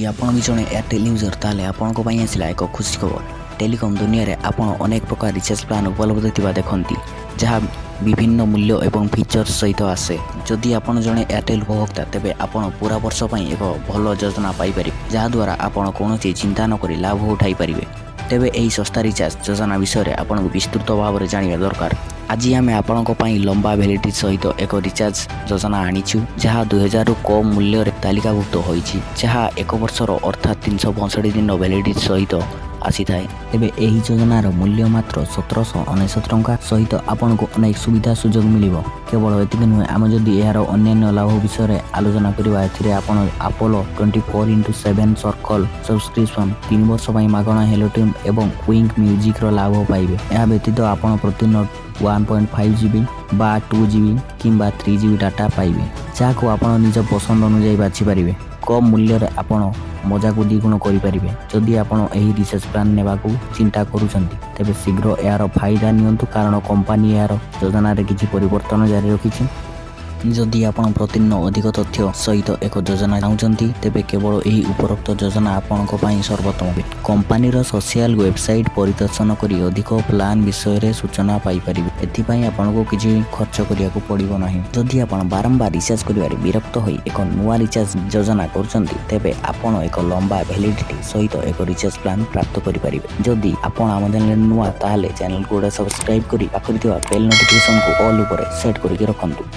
आपण भी जड़े एयरटेल यूजर ताले आपण को पई आसिला एक खुशी खबर। टेलीकॉम दुनिया रे आपण अनेक प्रकार रिचार्ज प्लान उपलब्ध थिबा देखंती जहाँ विभिन्न मूल्य एवं फीचर्स सहित आसे। जदि आपण जड़े एयरटेल उपभोक्ता तेबे आपण पूरा वर्ष पई एक भल योजना पाई पारि जहाँ द्वारा आपण कोनोसी चिंता न करी लाभ उठाई परिबे। तेबे एही सस्ता रिचार्ज योजना विषय रे आपण विस्तृत भाव रे जानिबा दरकार। आज आम आपण लंबा वैलिडिटी सहित एक रिचार्ज योजना आनीचु जहाँ 2000 रु कम मूल्य रे तालिकाभुक्त होईछि जहाँ एक वर्षर अर्थात 365 दिन वैलिडिटी सहित आसी थाए। तेबे एही योजनार मूल्य मात्र 1799 टंका सहित आपन को अनेक सुविधा सुजोग मिलिबो। केवल एतिक नुहे आम जदि यार अन्य लाभ विषय आलोचना करबा एथिरे आपन अपोलो 24x7 सर्कल सब्सक्रिप्शन 3 वर्ष पई मागणा हेलो ट्यून एवं क्विक म्यूजिक रो लाभ पाइबे। या व्यतीत आपन प्रतिदिन 1.5 GB बा 2 GB किंबा 3 GB डाटा पाइबे जाको आपन निज पसंद अनुसार बाछि परिबे। कम मूल्य रे आपन मजा को द्विगुण करें। जदि आपन एही रिचार्ज प्लान नेबाकू चिंता करूछंती तेबे शीघ्र यार फायदा नियंतु कारण कंपनी यार योजना रे किछि परिवर्तन जारी रखिछि। जदि आपण प्रतिदिन अधिक तथ्य सहित एक योजना चाहूँगी तेबे केवल यही उपरोक्त योजना आपण सर्वोत्तम। कंपनी सोशल वेबसाइट परिदर्शन करी अधिक प्लान विषय रे सूचना पाई परिबे। एथिपाई आपण को किछि खर्च करिया को पड़िबो नाही। जदि आपण बारंबार रिचार्ज करिवारे विरक्त होई एक नुवा रिचार्ज योजना करूछंती तेबे आपण एक लंबा वैलिडिटी सहित एक रिचार्ज प्लान प्राप्त करि परिबे। जदि आपण आम चैनल नुवा ताले चैनल को सब्सक्राइब करी पाखरि थिबा बेल नोटिफिकेशन को ऑल ऊपर सेट करिके रखंतु।